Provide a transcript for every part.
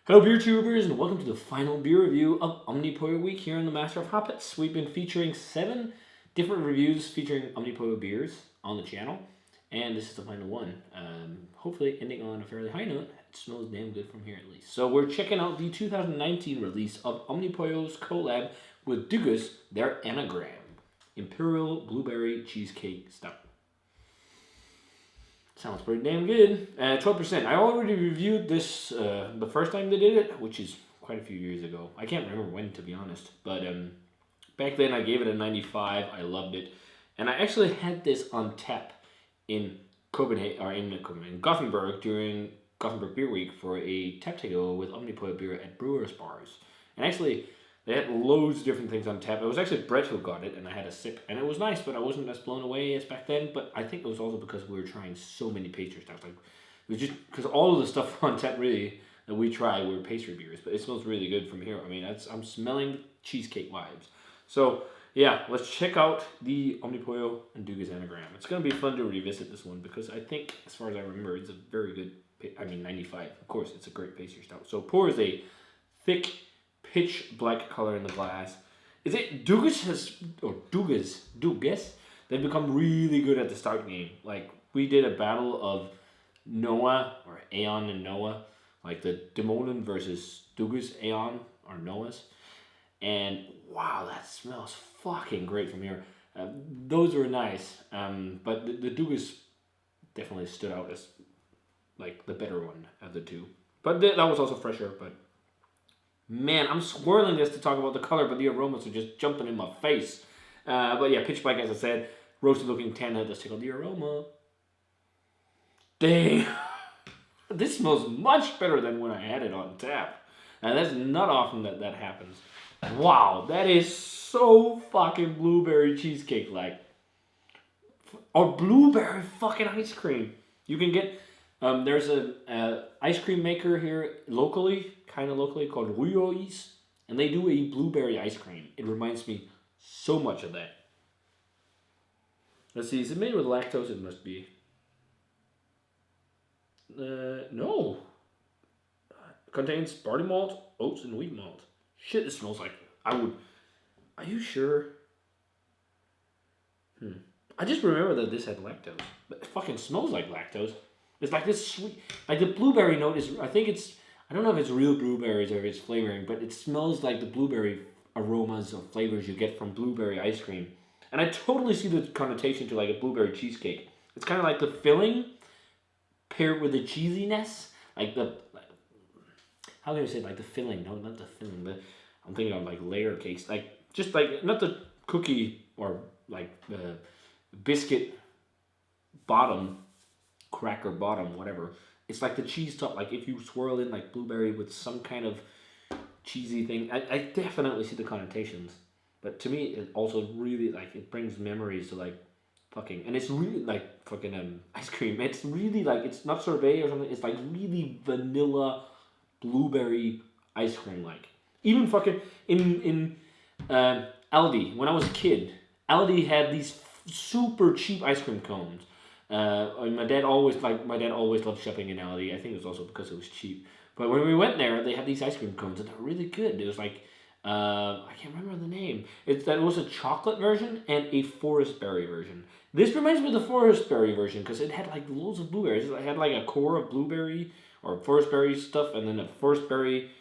Hello beer tubers and welcome to the final beer review of Omnipollo Week here on the Master of Hoppets. We've been featuring 7 different reviews featuring Omnipollo beers on the channel, and this is the final one. Hopefully ending on a fairly high note. It smells damn good from here at least. So we're checking out the 2019 release of Omnipollo's collab with Dugas, their Anagram, Imperial Blueberry Cheesecake Stout. Sounds pretty damn good. 12%. I already reviewed this the first time they did it, which is quite a few years ago. I can't remember when, to be honest. But back then I gave it a 95. I loved it. And I actually had this on tap in Gothenburg during Gothenburg Beer Week for a tap takeover with Omnipollo beer at Brewers bars. And actually, they had loads of different things on tap. It was actually Brett who got it, and I had a sip. And it was nice, but I wasn't as blown away as back then. But I think it was also because we were trying so many pastry stouts. Like, it was just because all of the stuff on tap really that we tried were pastry beers. But it smells really good from here. I mean, I'm smelling cheesecake vibes. So, yeah, let's check out the Omnipollo and Dugas Anagram. It's going to be fun to revisit this one because I think, as far as I remember, it's a very good, 95. Of course, it's a great pastry stout. So, pour is a thick, pitch black color in the glass. Is it Dugas? They've become really good at the stout game. Like, we did a battle of Noah, or Aeon and Noah. Like the Demonin versus Dugas, Aeon, or Noah's. And wow, that smells fucking great from here. Those were nice. But the Dugas definitely stood out as like the better one of the two. But that was also fresher, but man, I'm swirling this to talk about the color, but the aromas are just jumping in my face. But yeah, pitch black, as I said, roasted looking tannin. Let's take out the aroma. Dang. This smells much better than when I had it on tap. And that's not often that happens. Wow, that is so fucking blueberry cheesecake-like. Or blueberry fucking ice cream. You can get, there's a ice cream maker here locally, kind of locally, called Breweries, and they do a blueberry ice cream. It reminds me so much of that. Let's see, is it made with lactose? It must be. No. Contains barley malt, oats, and wheat malt. Shit, it smells like Are you sure? I just remember that this had lactose. But it fucking smells like lactose. It's like this sweet, like the blueberry note is, I don't know if it's real blueberries or if it's flavoring, but it smells like the blueberry aromas or flavors you get from blueberry ice cream. And I totally see the connotation to like a blueberry cheesecake. It's kind of like the filling paired with the cheesiness. How can I say it? Like the filling? No, not the filling. I'm thinking of like layer cakes. Like, just like, not the cookie or like the biscuit bottom, cracker bottom, whatever. It's like the cheese top, like if you swirl in like blueberry with some kind of cheesy thing. I definitely see the connotations. But to me, it also really, like, it brings memories to like fucking, and it's really like fucking ice cream. It's really like, it's not sorbet or something. It's like really vanilla blueberry ice cream like. Even fucking in Aldi, when I was a kid, Aldi had these super cheap ice cream cones. My dad always loved shopping in Aldi. I think it was also because it was cheap. But when we went there, they had these ice cream cones and they're really good. It was like, I can't remember the name. It was a chocolate version and a forest berry version. This reminds me of the forest berry version because it had like loads of blueberries. It had like a core of blueberry or forest berry stuff, and then a forest berry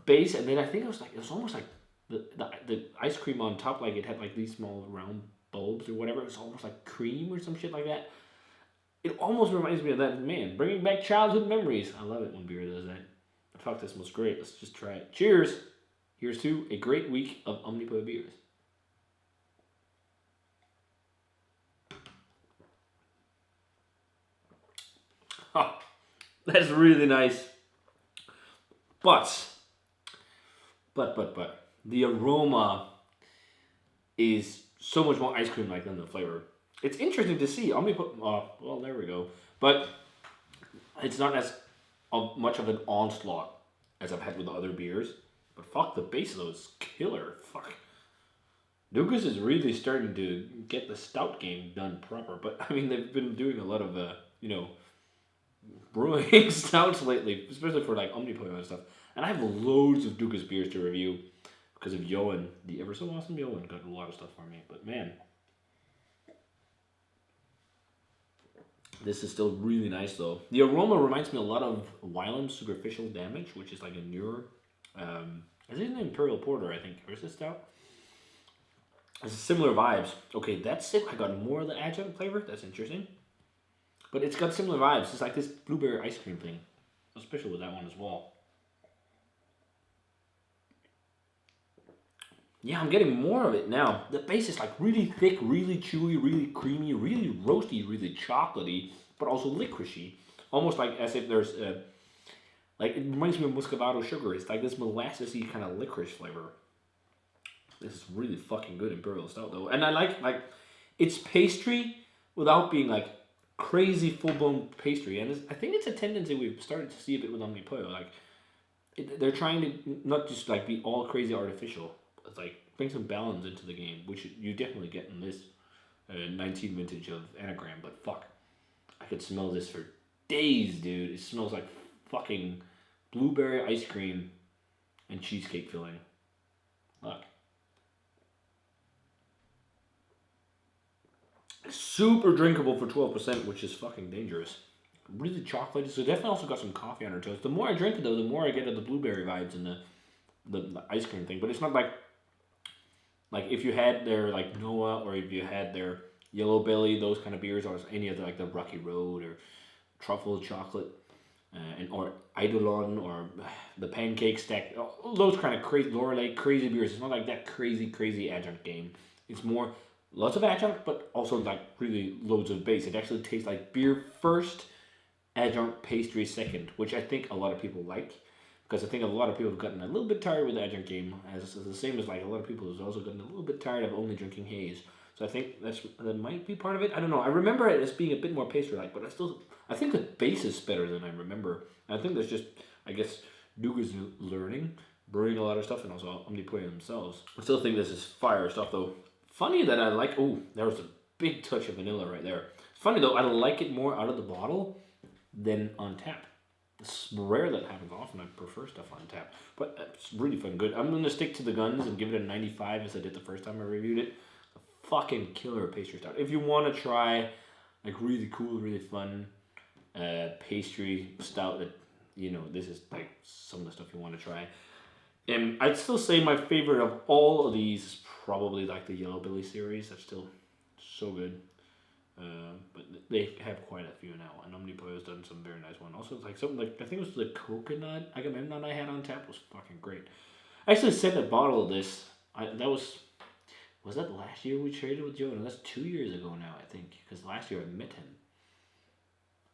base, and then I think it was almost like the ice cream on top, like it had like these small round bulbs or whatever. It was almost like cream or some shit like that. It almost reminds me of that. Man, bringing back childhood memories. I love it when beer does that. Fuck, this smells great. Let's just try it. Cheers. Here's to a great week of Omnipollo beers. Oh, that's really nice. But the aroma is so much more ice cream like than the flavor. It's interesting to see. Well, there we go. But it's not as much of an onslaught as I've had with the other beers. But fuck, the base though is killer. Fuck. Dugas is really starting to get the stout game done proper. But I mean, they've been doing a lot of brewing stouts lately, especially for like Omnipollo and stuff. And I have loads of Dugas beers to review because of Johan, the ever so awesome Johan, got a lot of stuff for me. But man, this is still really nice though. The aroma reminds me a lot of Wylam Superficial Damage, which is like a newer, is it an Imperial Porter, I think, or is it stout? It's similar vibes. Okay, that's it. I got more of the adjunct flavor. That's interesting. But it's got similar vibes. It's like this blueberry ice cream thing. What's special with that one as well? Yeah, I'm getting more of it now. The base is like really thick, really chewy, really creamy, really roasty, really chocolatey, but also licoricey. Almost like as if there's a, like, it reminds me of Muscovado sugar. It's like this molassesy kind of licorice flavor. This is really fucking good Imperial Stout though. And I like, it's pastry without being like crazy full-blown pastry. And I think it's a tendency we've started to see a bit with Omnipollo. Like, they're trying to not just like be all crazy artificial. It's like bring some balance into the game, which you definitely get in this 19 vintage of Anagram. But fuck, I could smell this for days, dude. It smells like fucking blueberry ice cream and cheesecake filling. Look. Super drinkable for 12%, which is fucking dangerous. Really chocolatey. So definitely also got some coffee on her toast. The more I drink it though, the more I get of the blueberry vibes and the ice cream thing. But it's not like if you had their like Noah or if you had their Yellow Belly, those kind of beers, or any of the, like the Rocky Road or Truffle Chocolate, or Eidolon or the Pancake Stack, all those kind of crazy Lorelei crazy beers. It's not like that crazy adjunct game. It's more lots of adjunct, but also like really loads of base. It actually tastes like beer first, adjunct pastry second, which I think a lot of people like. Because I think a lot of people have gotten a little bit tired with the adjunct game, as the same as like a lot of people have also gotten a little bit tired of only drinking haze. So I think that might be part of it. I don't know. I remember it as being a bit more pastry-like, but I think the base is better than I remember. And I think there's just, I guess, Duga's learning, brewing a lot of stuff, and also Omnipollo themselves. I still think this is fire stuff though. Funny that I like. Oh, there was a big touch of vanilla right there. It's funny though. I like it more out of the bottle than on tap. It's rare that happens often. I prefer stuff on tap, but it's really fucking good. I'm gonna stick to the guns and give it a 95 as I did the first time I reviewed it. A fucking killer pastry stout. If you want to try like really cool, really fun pastry stout, that this is like some of the stuff you want to try. And I'd still say my favorite of all of these is probably like the Yellow Belly series. That's still so good. But they have quite a few now, and Omnipollo has done some very nice one. Also, like something like, I think it was the coconut Agamemnon I had on tap was fucking great. I actually sent a bottle of this. Was that last year we traded with Joe? No, that's 2 years ago now, I think, because last year I met him.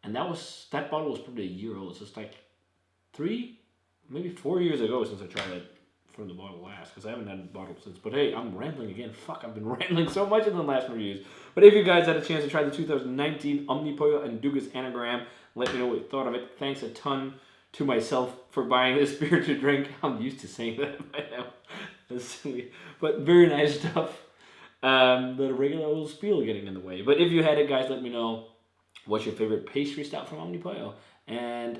And that bottle was probably a year old. So it's like 3, maybe 4 years ago since I tried it from the bottle last, because I haven't had a bottle since. But hey, I'm rambling again. Fuck, I've been rambling so much in the last reviews. But if you guys had a chance to try the 2019 Omnipollo and Dugas Anagram, let me know what you thought of it. Thanks a ton to myself for buying this beer to drink. I'm used to saying that by now. That's silly. But very nice stuff. The regular old spiel getting in the way. But if you had it, guys, let me know. What's your favorite pastry stout from Omnipollo? And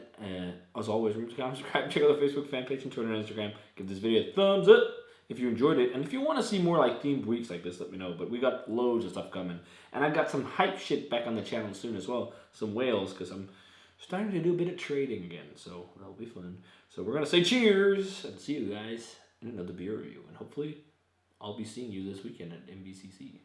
as always, remember to comment, subscribe, check out the Facebook fan page and Twitter and Instagram. Give this video a thumbs up if you enjoyed it. And if you want to see more like themed weeks like this, let me know. But we got loads of stuff coming. And I've got some hype shit back on the channel soon as well. Some whales, because I'm starting to do a bit of trading again. So that'll be fun. So we're going to say cheers and see you guys in another beer review. And hopefully I'll be seeing you this weekend at MVCC.